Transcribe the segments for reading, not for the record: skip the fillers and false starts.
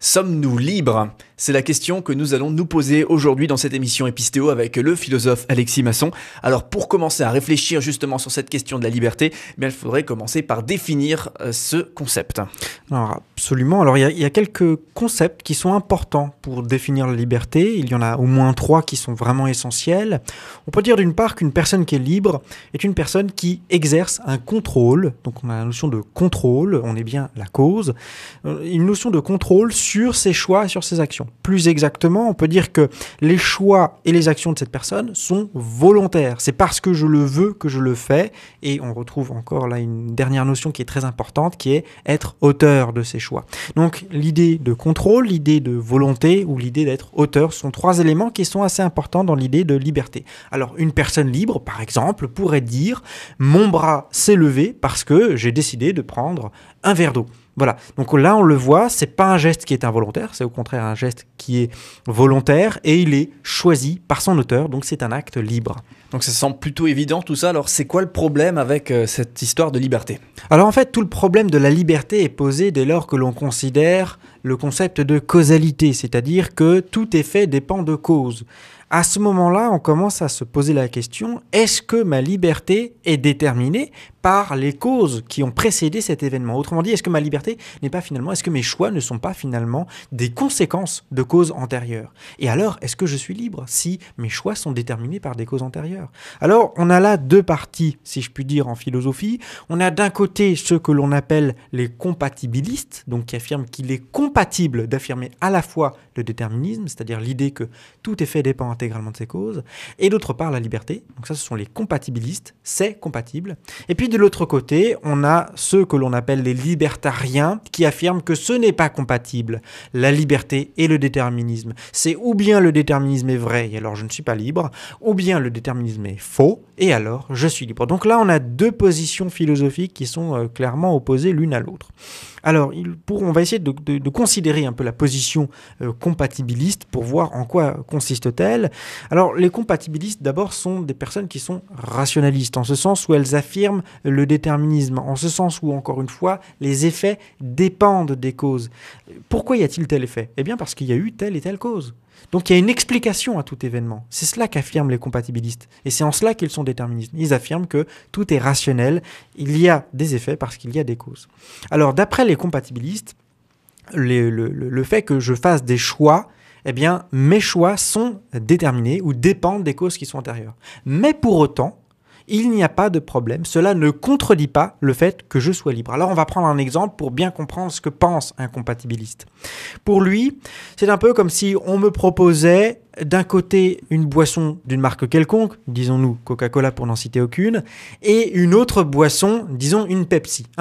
Sommes-nous libres? C'est la question que nous allons nous poser aujourd'hui dans cette émission Épistéo avec le philosophe Alexis Masson. Alors pour commencer à réfléchir justement sur cette question de la liberté, il faudrait commencer par définir ce concept. Alors, absolument. Alors il y a quelques concepts qui sont importants pour définir la liberté. Il y en a au moins 3 qui sont vraiment essentiels. On peut dire d'une part qu'une personne qui est libre est une personne qui exerce un contrôle. Donc on a la notion de contrôle, on est bien la cause. Une notion de contrôle sur ses choix et sur ses actions. Plus exactement, on peut dire que les choix et les actions de cette personne sont volontaires. C'est parce que je le veux que je le fais. Et on retrouve encore là une dernière notion qui est très importante, qui est être auteur de ses choix. Donc l'idée de contrôle, l'idée de volonté ou l'idée d'être auteur sont 3 éléments qui sont assez importants dans l'idée de liberté. Alors une personne libre, par exemple, pourrait dire « Mon bras s'est levé parce que j'ai décidé de prendre un verre d'eau ». Voilà, donc là on le voit, c'est pas un geste qui est involontaire, c'est au contraire un geste qui est volontaire et il est choisi par son auteur, donc c'est un acte libre. Donc ça semble plutôt évident tout ça, alors c'est quoi le problème avec cette histoire de liberté? Alors en fait tout le problème de la liberté est posé dès lors que l'on considère le concept de causalité, c'est-à-dire que tout effet dépend de cause. À ce moment-là, on commence à se poser la question, est-ce que ma liberté est déterminée par les causes qui ont précédé cet événement? Autrement dit, est-ce que ma liberté n'est pas finalement, est-ce que mes choix ne sont pas finalement des conséquences de causes antérieures? Et alors, est-ce que je suis libre si mes choix sont déterminés par des causes antérieures? Alors, on a là 2 parties, si je puis dire, en philosophie. On a d'un côté ceux que l'on appelle les compatibilistes, donc qui affirment qu'il est compatible d'affirmer à la fois le déterminisme, c'est-à-dire l'idée que tout effet dépend intégralement de ses causes, et d'autre part la liberté. Donc ça, ce sont les compatibilistes, c'est compatible. Et puis de l'autre côté, on a ceux que l'on appelle les libertariens qui affirment que ce n'est pas compatible, la liberté et le déterminisme. C'est ou bien le déterminisme est vrai et alors je ne suis pas libre, ou bien le déterminisme est faux et alors je suis libre. Donc là, on a 2 positions philosophiques qui sont clairement opposées l'une à l'autre. Alors, on va essayer de considérer un peu la position compatibiliste pour voir en quoi consiste-t-elle. Alors, les compatibilistes, d'abord, sont des personnes qui sont rationalistes, en ce sens où elles affirment le déterminisme, en ce sens où, encore une fois, les effets dépendent des causes. Pourquoi y a-t-il tel effet? Eh bien, parce qu'il y a eu telle et telle cause. Donc il y a une explication à tout événement. C'est cela qu'affirment les compatibilistes. Et c'est en cela qu'ils sont déterministes. Ils affirment que tout est rationnel. Il y a des effets parce qu'il y a des causes. Alors d'après les compatibilistes, le fait que je fasse des choix, eh bien mes choix sont déterminés ou dépendent des causes qui sont antérieures. Mais pour autant, il n'y a pas de problème. Cela ne contredit pas le fait que je sois libre. Alors on va prendre un exemple pour bien comprendre ce que pense un compatibiliste. Pour lui, c'est un peu comme si on me proposait d'un côté une boisson d'une marque quelconque, disons-nous Coca-Cola pour n'en citer aucune, et une autre boisson, disons un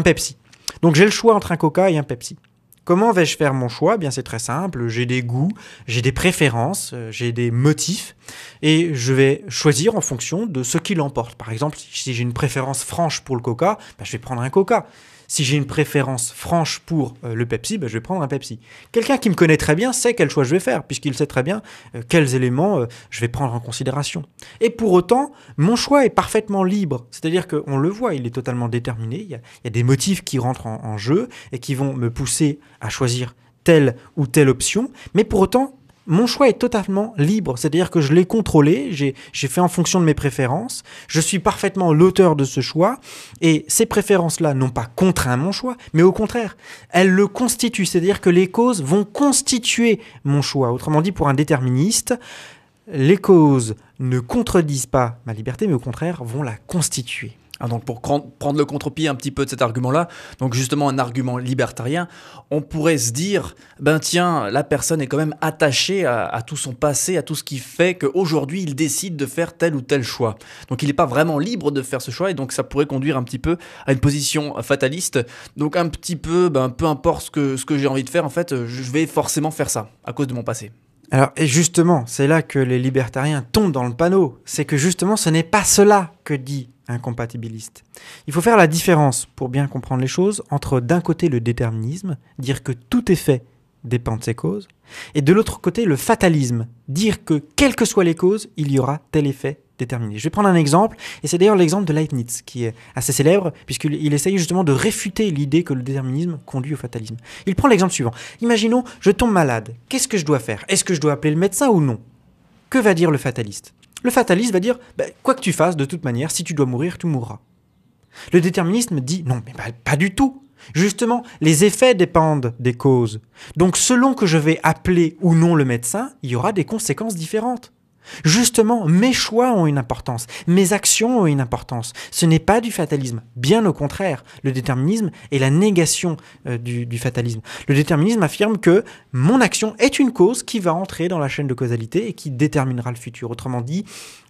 Pepsi. Donc j'ai le choix entre un Coca et un Pepsi. Comment vais-je faire mon choix? Eh bien, c'est très simple. J'ai des goûts, j'ai des préférences, j'ai des motifs et je vais choisir en fonction de ce qui l'emporte. Par exemple, si j'ai une préférence franche pour le Coca, je vais prendre un Coca. Si j'ai une préférence franche pour le Pepsi, je vais prendre un Pepsi. Quelqu'un qui me connaît très bien sait quel choix je vais faire, puisqu'il sait très bien quels éléments je vais prendre en considération. Et pour autant, mon choix est parfaitement libre. C'est-à-dire qu'on le voit, il est totalement déterminé. Il y a des motifs qui rentrent en jeu et qui vont me pousser à choisir telle ou telle option. Mais pour autant, mon choix est totalement libre, c'est-à-dire que je l'ai contrôlé, j'ai fait en fonction de mes préférences, je suis parfaitement l'auteur de ce choix, et ces préférences-là n'ont pas contraint mon choix, mais au contraire, elles le constituent, c'est-à-dire que les causes vont constituer mon choix. Autrement dit, pour un déterministe, les causes ne contredisent pas ma liberté, mais au contraire, vont la constituer. Ah, donc pour prendre le contre-pied un petit peu de cet argument-là, donc justement un argument libertarien, on pourrait se dire, tiens, la personne est quand même attachée à tout son passé, à tout ce qui fait qu'aujourd'hui il décide de faire tel ou tel choix. Donc il n'est pas vraiment libre de faire ce choix et donc ça pourrait conduire un petit peu à une position fataliste. Donc un petit peu, peu importe ce que j'ai envie de faire, en fait, je vais forcément faire ça à cause de mon passé. Alors, et justement, c'est là que les libertariens tombent dans le panneau. C'est que justement, ce n'est pas cela que dit un compatibiliste. Il faut faire la différence, pour bien comprendre les choses, entre d'un côté le déterminisme, dire que tout effet dépend de ses causes, et de l'autre côté le fatalisme, dire que quelles que soient les causes, il y aura tel effet déterminé. Je vais prendre un exemple, et c'est d'ailleurs l'exemple de Leibniz, qui est assez célèbre, puisqu'il essaye justement de réfuter l'idée que le déterminisme conduit au fatalisme. Il prend l'exemple suivant. Imaginons, je tombe malade. Qu'est-ce que je dois faire? Est-ce que je dois appeler le médecin ou non? Que va dire le fataliste? Le fataliste va dire, quoi que tu fasses, de toute manière, si tu dois mourir, tu mourras. Le déterminisme dit, non, mais pas du tout. Justement, les effets dépendent des causes. Donc, selon que je vais appeler ou non le médecin, il y aura des conséquences différentes. Justement, mes choix ont une importance, mes actions ont une importance. Ce n'est pas du fatalisme, bien au contraire. Le déterminisme est la négation du fatalisme. Le déterminisme affirme que mon action est une cause qui va entrer dans la chaîne de causalité et qui déterminera le futur. Autrement dit,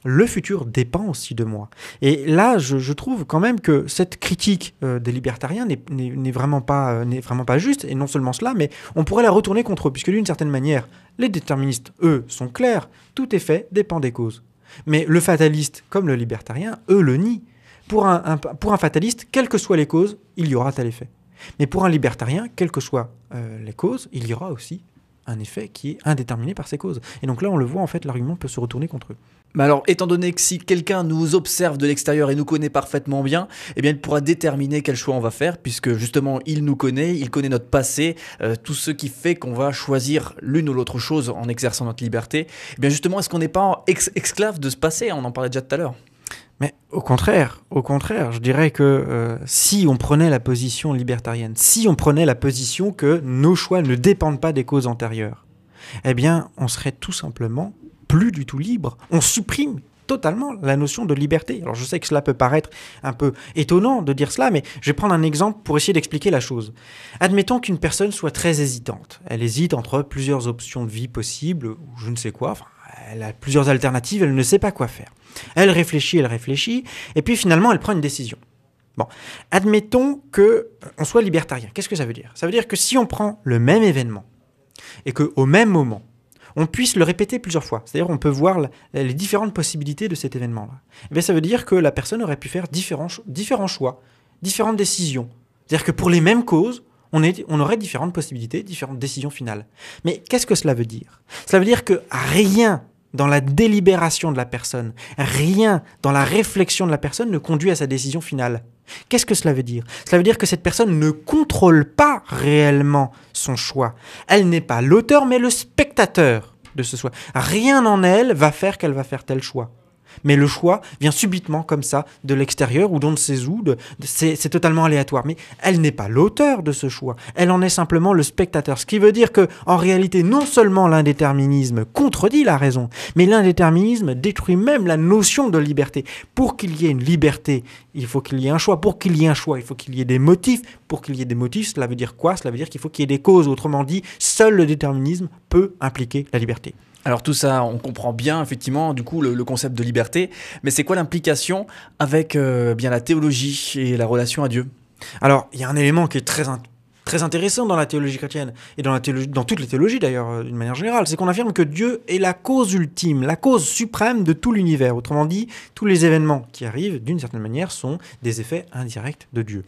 le futur dépend aussi de moi. Et là, je trouve quand même que cette critique des libertariens n'est vraiment pas juste, et non seulement cela, mais on pourrait la retourner contre eux, puisque d'une certaine manière, les déterministes, eux, sont clairs. Tout effet dépend des causes. Mais le fataliste, comme le libertarien, eux, le nient. Pour un fataliste, quelles que soient les causes, il y aura tel effet. Mais pour un libertarien, quelles que soient les causes, il y aura aussi un effet qui est indéterminé par ces causes. Et donc là, on le voit, en fait, l'argument peut se retourner contre eux. Mais alors, étant donné que si quelqu'un nous observe de l'extérieur et nous connaît parfaitement bien, eh bien, il pourra déterminer quel choix on va faire, puisque justement, il nous connaît, il connaît notre passé, tout ce qui fait qu'on va choisir l'une ou l'autre chose en exerçant notre liberté. Eh bien, justement, est-ce qu'on n'est pas esclave de ce passé? On en parlait déjà tout à l'heure. Mais au contraire, je dirais que si on prenait la position libertarienne, si on prenait la position que nos choix ne dépendent pas des causes antérieures, eh bien, on serait tout simplement plus du tout libre. On supprime totalement la notion de liberté. Alors je sais que cela peut paraître un peu étonnant de dire cela, mais je vais prendre un exemple pour essayer d'expliquer la chose. Admettons qu'une personne soit très hésitante. Elle hésite entre plusieurs options de vie possibles, ou je ne sais quoi, enfin, elle a plusieurs alternatives, elle ne sait pas quoi faire. Elle réfléchit, et puis finalement elle prend une décision. Bon, admettons qu'on soit libertarien. Qu'est-ce que ça veut dire? Ça veut dire que si on prend le même événement, et qu'au même moment, on puisse le répéter plusieurs fois. C'est-à-dire on peut voir les différentes possibilités de cet événement-là. Et bien, ça veut dire que la personne aurait pu faire différents choix, différentes décisions. C'est-à-dire que pour les mêmes causes, on aurait différentes possibilités, différentes décisions finales. Mais qu'est-ce que cela veut dire? Cela veut dire que rien dans la délibération de la personne, rien dans la réflexion de la personne ne conduit à sa décision finale. Qu'est-ce que cela veut dire? Cela veut dire que cette personne ne contrôle pas réellement son choix. Elle n'est pas l'auteur, mais le spectateur de ce choix. Rien en elle va faire qu'elle va faire tel choix. Mais le choix vient subitement comme ça, de l'extérieur ou d'on ne sait où, c'est totalement aléatoire. Mais elle n'est pas l'auteur de ce choix, elle en est simplement le spectateur. Ce qui veut dire que, en réalité, non seulement l'indéterminisme contredit la raison, mais l'indéterminisme détruit même la notion de liberté. Pour qu'il y ait une liberté, il faut qu'il y ait un choix. Pour qu'il y ait un choix, il faut qu'il y ait des motifs. Pour qu'il y ait des motifs, cela veut dire quoi? Cela veut dire qu'il faut qu'il y ait des causes. Autrement dit, seul le déterminisme peut impliquer la liberté. Alors tout ça, on comprend bien effectivement du coup le concept de liberté, mais c'est quoi l'implication avec bien la théologie et la relation à Dieu? Alors, il y a un élément qui est très intéressant dans la théologie chrétienne, et dans toutes les théologies d'ailleurs, d'une manière générale, c'est qu'on affirme que Dieu est la cause ultime, la cause suprême de tout l'univers. Autrement dit, tous les événements qui arrivent, d'une certaine manière, sont des effets indirects de Dieu.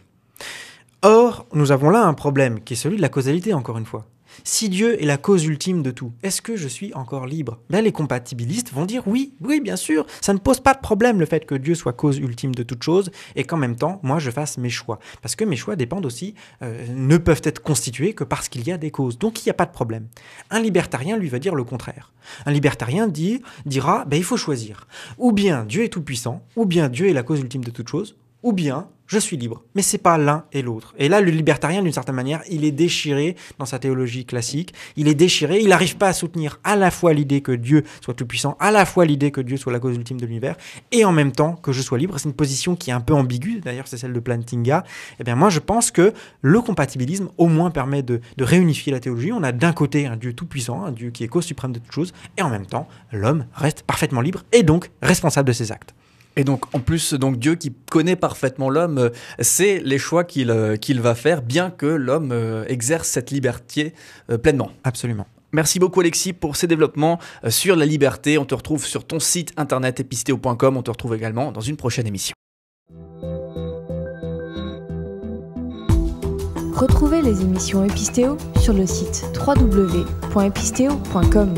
Or, nous avons là un problème, qui est celui de la causalité, encore une fois. Si Dieu est la cause ultime de tout, est-ce que je suis encore libre? Ben, les compatibilistes vont dire oui, bien sûr, ça ne pose pas de problème le fait que Dieu soit cause ultime de toute chose et qu'en même temps, moi, je fasse mes choix. Parce que mes choix dépendent aussi, ne peuvent être constitués que parce qu'il y a des causes. Donc, il n'y a pas de problème. Un libertarien, lui, va dire le contraire. Un libertarien dira, il faut choisir. Ou bien Dieu est tout-puissant, ou bien Dieu est la cause ultime de toute chose, ou bien je suis libre. Mais c'est pas l'un et l'autre. Et là, le libertarien, d'une certaine manière, il est déchiré dans sa théologie classique. Il est déchiré, il n'arrive pas à soutenir à la fois l'idée que Dieu soit tout-puissant, à la fois l'idée que Dieu soit la cause ultime de l'univers, et en même temps que je sois libre. C'est une position qui est un peu ambiguë, d'ailleurs c'est celle de Plantinga. Eh bien moi, je pense que le compatibilisme, au moins, permet de réunifier la théologie. On a d'un côté un Dieu tout-puissant, un Dieu qui est cause suprême de toute chose, et en même temps, l'homme reste parfaitement libre, et donc responsable de ses actes. Et donc, en plus, Dieu qui connaît parfaitement l'homme, sait les choix qu'il va faire, bien que l'homme exerce cette liberté pleinement. Absolument. Merci beaucoup Alexis pour ces développements sur la liberté. On te retrouve sur ton site internet episteo.com. On te retrouve également dans une prochaine émission. Retrouvez les émissions Episteo sur le site www.episteo.com.